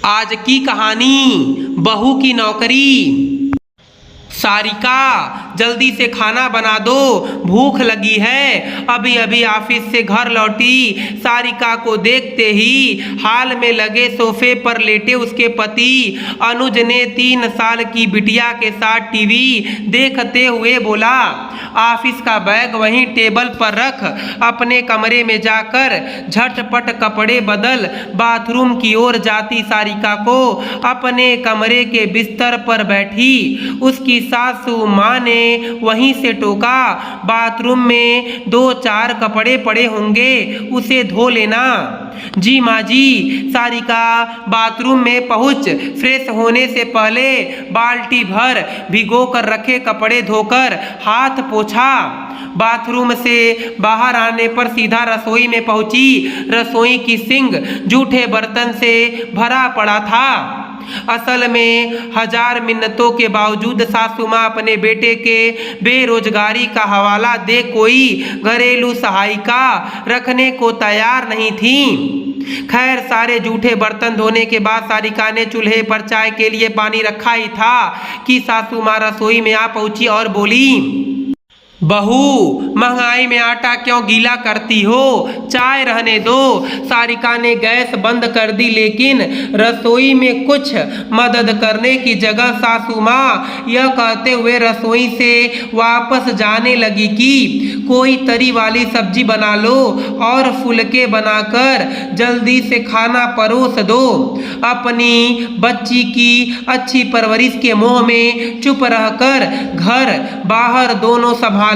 आज की कहानी बहू की नौकरी। सारिका, जल्दी से खाना बना दो, भूख लगी है। अभी अभी ऑफिस से घर लौटी सारिका को देखते ही हाल में लगे सोफे पर लेटे उसके पति अनुज ने 3 साल की बिटिया के साथ टीवी देखते हुए बोला, ऑफिस का बैग वहीं टेबल पर रख, अपने कमरे में जाकर झटपट कपड़े बदल। बाथरूम की ओर जाती सारिका को अपने कमरे के बिस्तर पर बैठी उसकी सासू माँ ने वहीं से टोका, बाथरूम में 2-4 कपड़े पड़े होंगे, उसे धो लेना। जी माँ जी। सारिका बाथरूम में पहुंच फ्रेश होने से पहले बाल्टी भर भिगो कर रखे कपड़े धोकर हाथ पोछा। बाथरूम से बाहर आने पर सीधा रसोई में पहुंची। रसोई की सिंक जूठे बर्तन से भरा पड़ा था। असल में 1000 मिन्नतों के बावजूद सासू माँ अपने बेटे के बेरोजगारी का हवाला दे कोई घरेलू सहायिका रखने को तैयार नहीं थी। खैर, सारे जूठे बर्तन धोने के बाद सारिका ने चूल्हे पर चाय के लिए पानी रखा ही था कि सासू माँ रसोई में आ पहुंची और बोली, बहू, महंगाई में आटा क्यों गीला करती हो, चाय रहने दो। सारिका ने गैस बंद कर दी, लेकिन रसोई में कुछ मदद करने की जगह सासू माँ यह कहते हुए रसोई से वापस जाने लगी कि कोई तरी वाली सब्जी बना लो और फुलके बनाकर जल्दी से खाना परोस दो। अपनी बच्ची की अच्छी परवरिश के मोह में चुप रहकर घर बाहर दोनों संभालती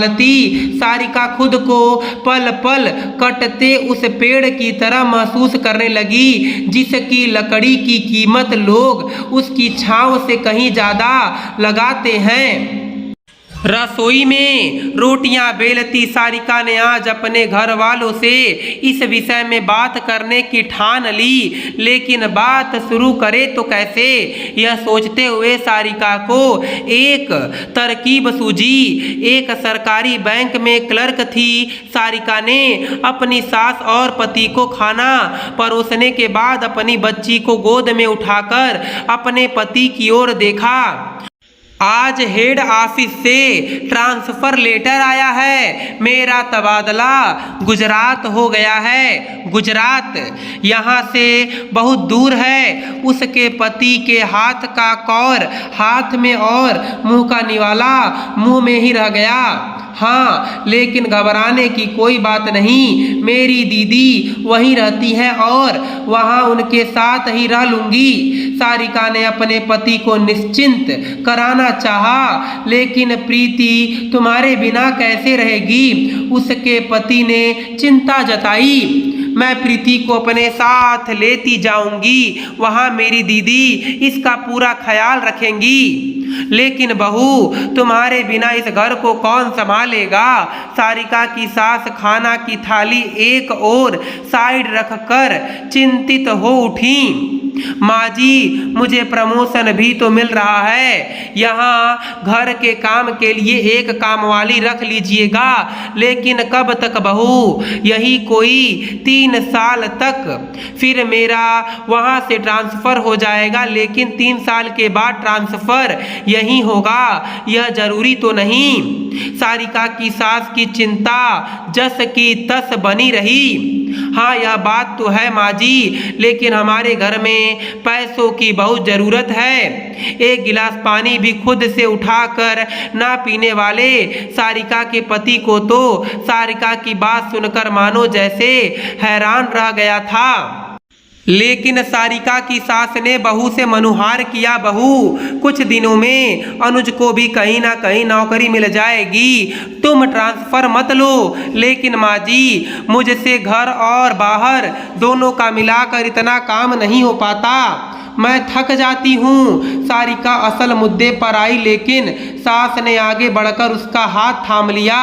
सारिका खुद को पल पल कटते उस पेड़ की तरह महसूस करने लगी जिसकी लकड़ी की कीमत लोग उसकी छांव से कहीं ज्यादा लगाते हैं। रसोई में रोटियां बेलती सारिका ने आज अपने घर वालों से इस विषय में बात करने की ठान ली, लेकिन बात शुरू करे तो कैसे, यह सोचते हुए सारिका को एक तरकीब सूझी। एक सरकारी बैंक में क्लर्क थी। सारिका ने अपनी सास और पति को खाना परोसने के बाद अपनी बच्ची को गोद में उठाकर अपने पति की ओर देखा। आज हेड ऑफिस से ट्रांसफर लेटर आया है, मेरा तबादला गुजरात हो गया है। गुजरात यहाँ से बहुत दूर है। उसके पति के हाथ का कौर हाथ में और मुंह का निवाला मुंह में ही रह गया। हाँ, लेकिन घबराने की कोई बात नहीं, मेरी दीदी वहीं रहती है और वहाँ उनके साथ ही रह लूंगी। सारिका ने अपने पति को निश्चिंत कराना चाहा, लेकिन प्रीति तुम्हारे बिना कैसे रहेगी, उसके पति ने चिंता जताई। मैं प्रीति को अपने साथ लेती जाऊंगी, वहाँ मेरी दीदी इसका पूरा ख्याल रखेंगी। लेकिन बहू, तुम्हारे बिना इस घर को कौन संभालेगा। सारिका की सास खाना की थाली एक और साइड रखकर चिंतित हो उठी। माँ जी, मुझे प्रमोशन भी तो मिल रहा है, यहाँ घर के काम के लिए एक कामवाली रख लीजिएगा। लेकिन कब तक बहू, यही कोई 3 साल तक, फिर मेरा वहाँ से ट्रांसफर हो जाएगा। लेकिन 3 साल के बाद ट्रांसफर यहीं होगा, यह जरूरी तो नहीं। सारिका की सास की चिंता जस की तस बनी रही। हाँ, यह बात तो है माँ जी, लेकिन हमारे घर में पैसों की बहुत जरूरत है। एक गिलास पानी भी खुद से उठाकर ना पीने वाले सारिका के पति को तो सारिका की बात सुनकर मानो जैसे हैरान रह गया था। लेकिन सारिका की सास ने बहू से मनुहार किया, बहू, कुछ दिनों में अनुज को भी कहीं ना कहीं नौकरी मिल जाएगी, तुम ट्रांसफर मत लो। लेकिन माँ जी, मुझसे घर और बाहर दोनों का मिलाकर इतना काम नहीं हो पाता, मैं थक जाती हूँ। सारिका असल मुद्दे पर आई, लेकिन सास ने आगे बढ़कर उसका हाथ थाम लिया।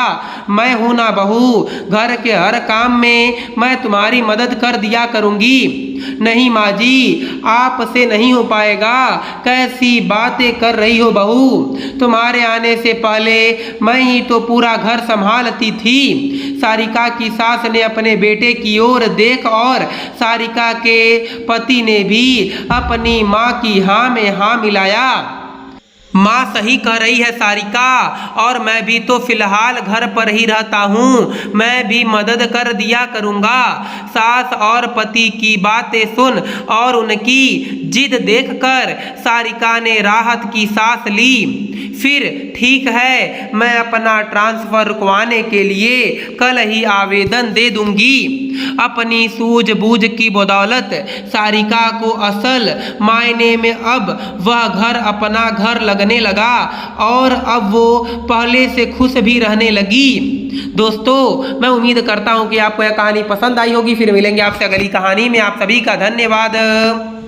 मैं हूं ना बहू, घर के हर काम में मैं तुम्हारी मदद कर दिया करूंगी। नहीं माँ जी, आपसे नहीं हो पाएगा। कैसी बातें कर रही हो बहू, तुम्हारे आने से पहले मैं ही तो पूरा घर संभालती थी। सारिका की सास ने अपने बेटे की ओर देख और सारिका के पति ने भी अपनी माँ की हाँ में हाँ मिलाया। माँ सही कह रही है सारिका, और मैं भी तो फिलहाल घर पर ही रहता हूँ, मैं भी मदद कर दिया करूँगा। सास और पति की बातें सुन और उनकी जिद देखकर सारिका ने राहत की सांस ली। फिर ठीक है, मैं अपना ट्रांसफर रुकवाने के लिए कल ही आवेदन दे दूंगी। अपनी सूझबूझ की बदौलत सारिका को असल मायने में अब वह घर अपना घर लगने लगा और अब वो पहले से खुश भी रहने लगी। दोस्तों, मैं उम्मीद करता हूँ कि आपको यह कहानी पसंद आई होगी। फिर मिलेंगे आपसे अगली कहानी में। आप सभी का धन्यवाद।